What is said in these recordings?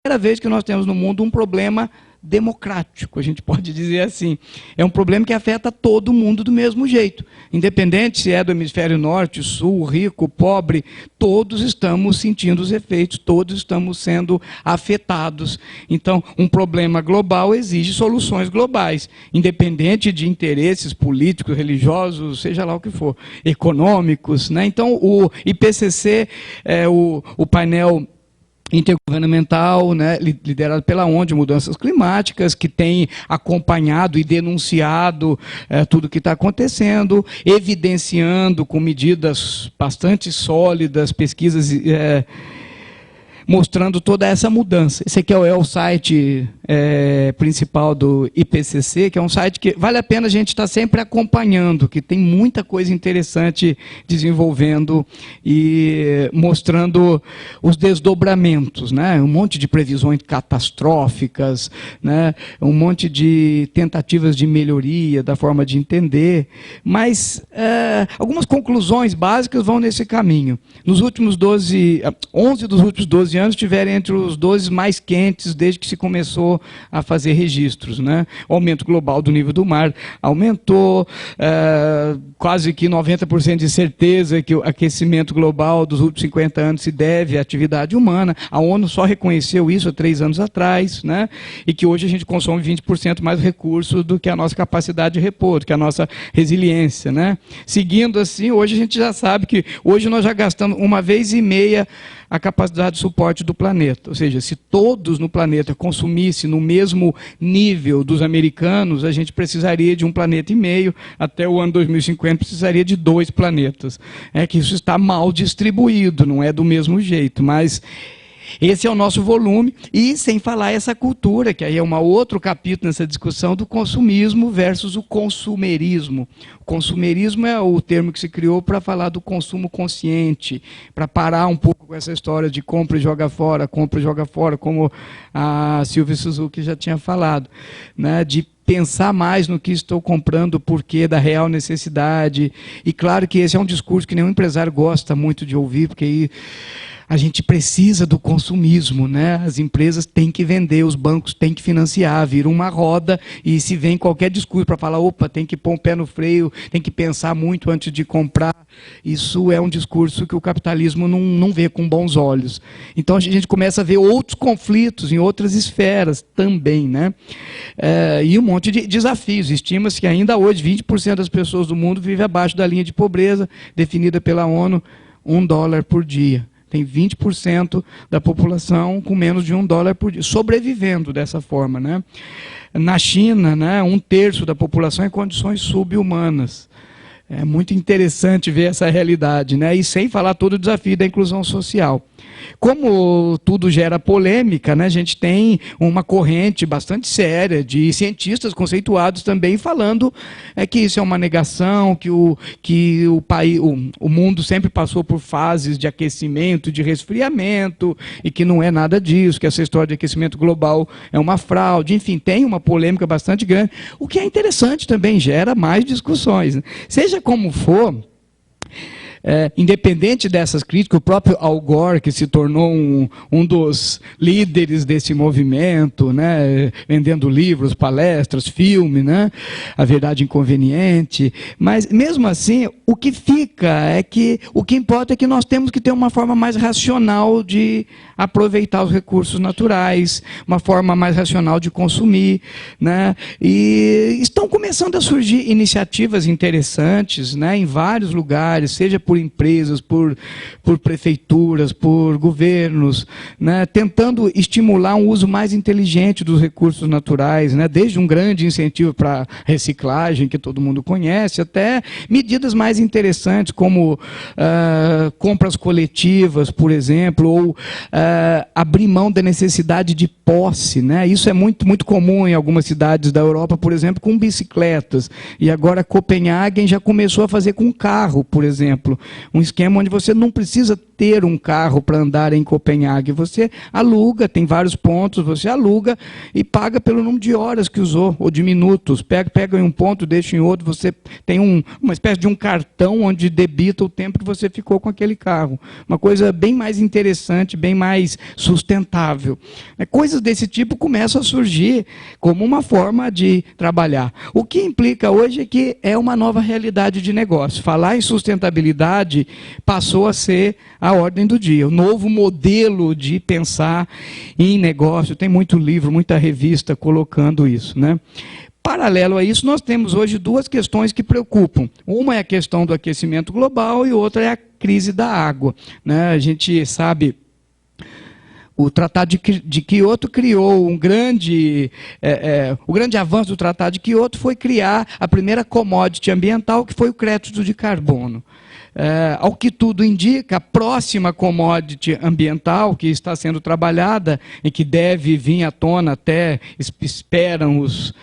primeira vez que nós temos no mundo um problema democrático, a gente pode dizer assim. É um problema que afeta todo mundo do mesmo jeito. Independente se é do hemisfério norte, sul, rico, pobre, todos estamos sentindo os efeitos, todos estamos sendo afetados. Então, um problema global exige soluções globais, independente de interesses políticos, religiosos, seja lá o que for, econômicos, né? Então, o IPCC, o painel intergovernamental, né, liderado pela ONU de Mudanças Climáticas, que tem acompanhado e denunciado tudo o que está acontecendo, evidenciando com medidas bastante sólidas, pesquisas mostrando toda essa mudança. Esse aqui é o site principal do IPCC, que é um site que vale a pena a gente estar sempre acompanhando, que tem muita coisa interessante desenvolvendo e mostrando os desdobramentos, né? Um monte de previsões catastróficas, né? Um monte de tentativas de melhoria da forma de entender, mas algumas conclusões básicas vão nesse caminho. Nos últimos 11 dos últimos 12 anos tiveram entre os 12 mais quentes desde que se começou a fazer registros, né? O aumento global do nível do mar aumentou, quase que 90% de certeza que o aquecimento global dos últimos 50 anos se deve à atividade humana. A ONU só reconheceu isso há 3 anos atrás, né? E que hoje a gente consome 20% mais recursos do que a nossa capacidade de repor, do que a nossa resiliência, né? Seguindo assim, hoje a gente já sabe que hoje nós já gastamos 1,5 vezes a capacidade de suporte do planeta. Ou seja, se todos no planeta consumissem no mesmo nível dos americanos, a gente precisaria de 1,5 planeta. Até o ano 2050 precisaria de 2 planetas. É que isso está mal distribuído, não é do mesmo jeito, mas esse é o nosso volume, e sem falar essa cultura, que aí é um outro capítulo nessa discussão do consumismo versus o consumerismo. O consumerismo é o termo que se criou para falar do consumo consciente, para parar um pouco com essa história de compra e joga fora, como a Silvia Suzuki já tinha falado, né, de pensar mais no que estou comprando, o porquê da real necessidade. E claro que esse é um discurso que nenhum empresário gosta muito de ouvir, porque aí a gente precisa do consumismo, né? As empresas têm que vender, os bancos têm que financiar, vira uma roda, e se vem qualquer discurso para falar, opa, tem que pôr um pé no freio, tem que pensar muito antes de comprar, isso é um discurso que o capitalismo não vê com bons olhos. Então a gente começa a ver outros conflitos em outras esferas também, né? E um monte de desafios. Estima-se que ainda hoje 20% das pessoas do mundo vivem abaixo da linha de pobreza, definida pela ONU, $1 por dia. Tem 20% da população com menos de $1 por dia, sobrevivendo dessa forma, né? Na China, né, 1/3 da população em condições sub-humanas. É muito interessante ver essa realidade, né? E sem falar todo o desafio da inclusão social. Como tudo gera polêmica, né, a gente tem uma corrente bastante séria de cientistas conceituados também falando que isso é uma negação, que o mundo sempre passou por fases de aquecimento, de resfriamento, e que não é nada disso, que essa história de aquecimento global é uma fraude. Enfim, tem uma polêmica bastante grande, o que é interessante também, gera mais discussões, né? Seja como for, independente dessas críticas, o próprio Al Gore, que se tornou um dos líderes desse movimento, né, vendendo livros, palestras, filme, né, A Verdade Inconveniente, mas mesmo assim, o que fica é que o que importa é que nós temos que ter uma forma mais racional de aproveitar os recursos naturais, uma forma mais racional de consumir, né, e estão começando a surgir iniciativas interessantes, né, em vários lugares, seja por empresas, por prefeituras, por governos, né, tentando estimular um uso mais inteligente dos recursos naturais, né, desde um grande incentivo para reciclagem, que todo mundo conhece, até medidas mais interessantes, como compras coletivas, por exemplo, ou abrir mão da necessidade de posse, né? Isso é muito, muito comum em algumas cidades da Europa, por exemplo, com bicicletas. E agora Copenhague já começou a fazer com carro, por exemplo. um esquema onde você não precisa ter um carro para andar em Copenhague. Você aluga, tem vários pontos, você aluga e paga pelo número de horas que usou, ou de minutos. Pega em um ponto, deixa em outro, você tem uma espécie de um cartão onde debita o tempo que você ficou com aquele carro. Uma coisa bem mais interessante, bem mais sustentável. Coisas desse tipo começam a surgir como uma forma de trabalhar. O que implica hoje é que é uma nova realidade de negócio. Falar em sustentabilidade passou a ser a ordem do dia. O novo modelo de pensar em negócio. Tem muito livro, muita revista colocando isso, né? Paralelo a isso, nós temos hoje duas questões que preocupam. Uma é a questão do aquecimento global e outra é a crise da água, né? A gente sabe, o Tratado de Quioto criou o grande avanço do Tratado de Quioto foi criar a primeira commodity ambiental, que foi o crédito de carbono. Ao que tudo indica, a próxima commodity ambiental que está sendo trabalhada e que deve vir à tona até, esperam os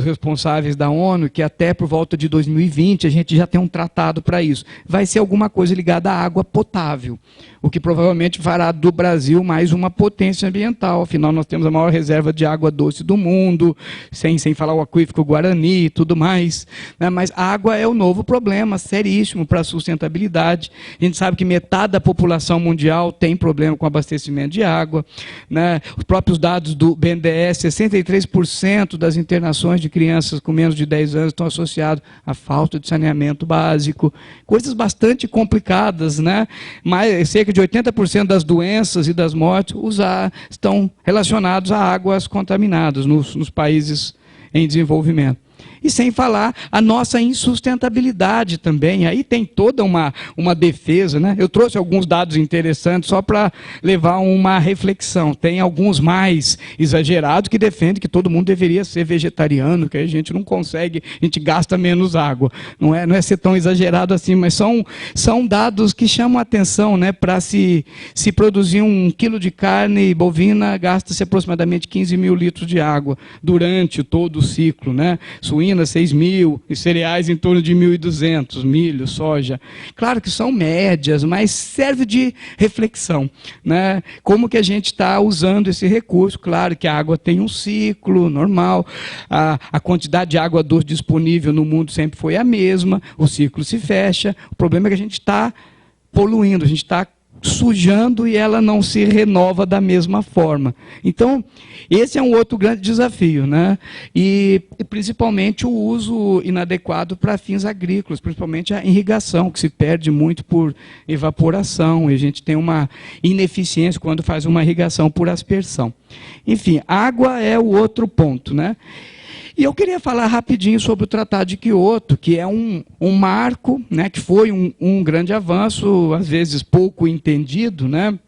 responsáveis da ONU, que até por volta de 2020 a gente já tem um tratado para isso. Vai ser alguma coisa ligada à água potável, o que provavelmente fará do Brasil mais uma potência ambiental. Afinal, nós temos a maior reserva de água doce do mundo, sem falar o aquífico Guarani e tudo mais, né? Mas a água é o novo problema, seríssimo para a sustentabilidade. A gente sabe que metade da população mundial tem problema com abastecimento de água, né? Os próprios dados do BNDES, 63% das internações de crianças com menos de 10 anos estão associadas à falta de saneamento básico. Coisas bastante complicadas, né? Mas cerca de 80% das doenças e das mortes estão relacionados a águas contaminadas nos países em desenvolvimento. E sem falar a nossa insustentabilidade também. Aí tem toda uma defesa, né? Eu trouxe alguns dados interessantes só para levar uma reflexão. Tem alguns mais exagerados que defendem que todo mundo deveria ser vegetariano, que a gente não consegue, a gente gasta menos água. Não é ser tão exagerado assim, mas são dados que chamam a atenção, né? Para se produzir 1 quilo de carne bovina, gasta-se aproximadamente 15 mil litros de água durante todo o ciclo, né? Suína, 6.000, e cereais em torno de 1.200, milho, soja. Claro que são médias, mas serve de reflexão, né? Como que a gente está usando esse recurso? Claro que a água tem um ciclo normal, a quantidade de água doce disponível no mundo sempre foi a mesma, o ciclo se fecha, o problema é que a gente está poluindo, a gente está sujando e ela não se renova da mesma forma. Então, esse é um outro grande desafio, né? E principalmente o uso inadequado para fins agrícolas, principalmente a irrigação, que se perde muito por evaporação, e a gente tem uma ineficiência quando faz uma irrigação por aspersão. Enfim, água é o outro ponto, né? E eu queria falar rapidinho sobre o Tratado de Quioto, que é um marco, né, que foi um grande avanço, às vezes pouco entendido, né?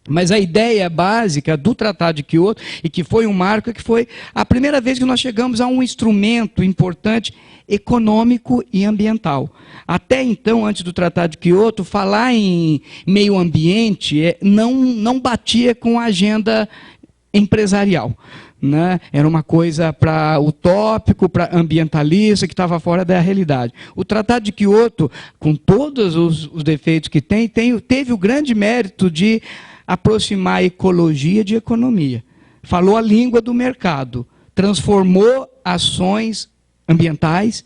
Mas a ideia básica do Tratado de Quioto, e que foi um marco, é que foi a primeira vez que nós chegamos a um instrumento importante econômico e ambiental. Até então, antes do Tratado de Quioto, falar em meio ambiente não batia com a agenda empresarial, né? Era uma coisa para utópico, para ambientalista, que estava fora da realidade. O Tratado de Quioto, com todos os defeitos que teve o grande mérito de aproximar a ecologia de economia. Falou a língua do mercado, transformou ações ambientais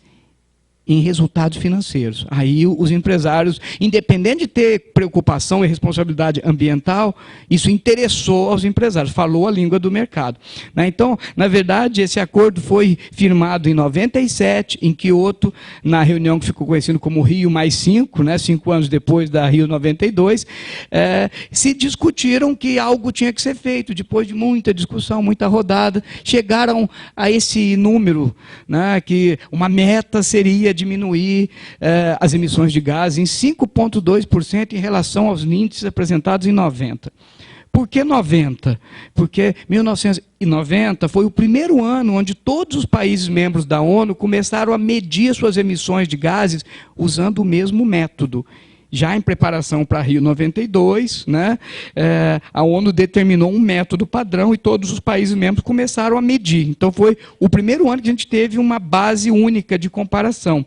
em resultados financeiros. Aí os empresários, independente de ter preocupação e responsabilidade ambiental, isso interessou aos empresários, falou a língua do mercado, né? Então, na verdade, esse acordo foi firmado em 97, em Quioto, na reunião que ficou conhecida como Rio+5, né, 5 anos depois da Rio 92, se discutiram que algo tinha que ser feito. Depois de muita discussão, muita rodada, chegaram a esse número, né, que uma meta seria diminuir as emissões de gás em 5,2% em relação aos índices apresentados em 90. Por que 90? Porque 1990 foi o primeiro ano onde todos os países membros da ONU começaram a medir suas emissões de gases usando o mesmo método. Já em preparação para Rio 92, né, a ONU determinou um método padrão e todos os países membros começaram a medir. Então, foi o primeiro ano que a gente teve uma base única de comparação.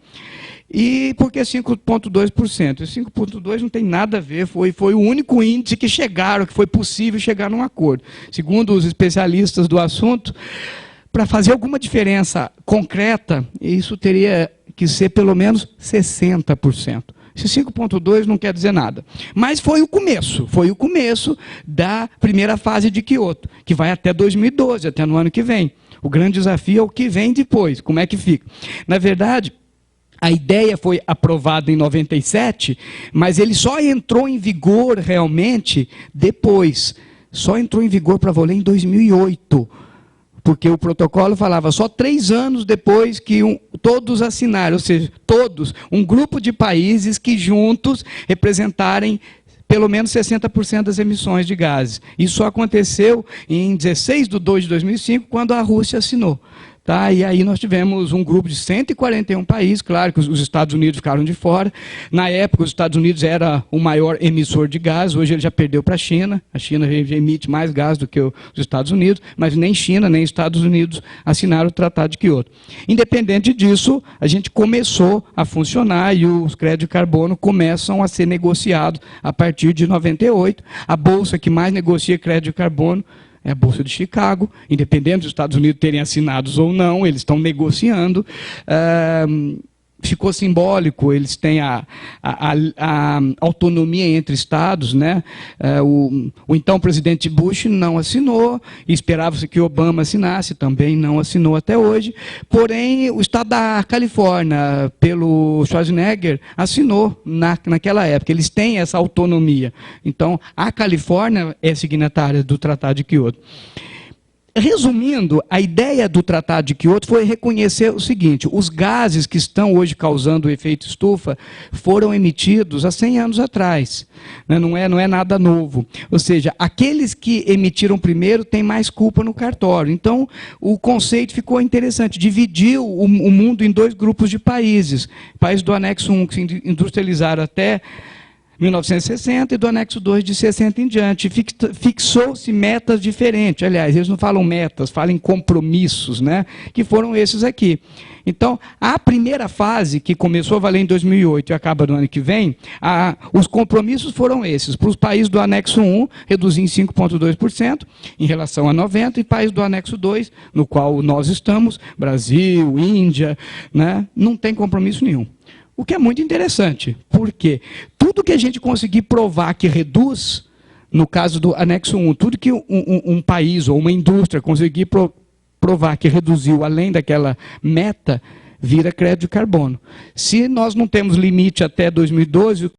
E por que 5,2%? Esse 5,2% não tem nada a ver, foi o único índice que foi possível chegar num acordo. Segundo os especialistas do assunto, para fazer alguma diferença concreta, isso teria que ser pelo menos 60%. Esse 5,2% não quer dizer nada. Mas foi o começo da primeira fase de Kyoto, que vai até 2012, até no ano que vem. O grande desafio é o que vem depois, como é que fica. Na verdade, a ideia foi aprovada em 97, mas ele só entrou em vigor realmente depois. Só entrou em vigor para valer em 2008. Porque o protocolo falava só 3 anos depois que todos assinaram, ou seja, todos, um grupo de países que juntos representarem pelo menos 60% das emissões de gases. Isso aconteceu em 16/2/2005, quando a Rússia assinou. Tá? E aí nós tivemos um grupo de 141 países, claro que os Estados Unidos ficaram de fora. Na época, os Estados Unidos era o maior emissor de gás, hoje ele já perdeu para a China. A China emite mais gás do que os Estados Unidos, mas nem China, nem Estados Unidos assinaram o Tratado de Kyoto. Independente disso, a gente começou a funcionar e os créditos de carbono começam a ser negociados a partir de 98. A bolsa que mais negocia crédito de carbono é a Bolsa de Chicago, independente dos Estados Unidos terem assinados ou não, eles estão negociando. Ficou simbólico, eles têm a autonomia entre estados, né? O então presidente Bush não assinou, esperava-se que Obama assinasse, também não assinou até hoje, porém o estado da Califórnia, pelo Schwarzenegger, assinou naquela época, eles têm essa autonomia. Então, a Califórnia é signatária do Tratado de Kyoto. Resumindo, a ideia do Tratado de Kyoto foi reconhecer o seguinte: os gases que estão hoje causando o efeito estufa foram emitidos há 100 anos atrás. Não é nada novo. Ou seja, aqueles que emitiram primeiro têm mais culpa no cartório. Então, o conceito ficou interessante. Dividiu o mundo em 2 grupos de países. Países do anexo 1, que se industrializaram até 1960, e do anexo 2 de 60 em diante. Fixou-se metas diferentes. Aliás, eles não falam metas, falam em compromissos, né? Que foram esses aqui. Então, a primeira fase, que começou a valer em 2008 e acaba no ano que vem, os compromissos foram esses. Para os países do anexo 1, reduzir em 5,2% em relação a 90, e países do anexo 2, no qual nós estamos, Brasil, Índia, né? Não tem compromisso nenhum. O que é muito interessante, porque tudo que a gente conseguir provar que reduz, no caso do anexo 1, tudo que um país ou uma indústria conseguir provar que reduziu além daquela meta, vira crédito de carbono. Se nós não temos limite até 2012,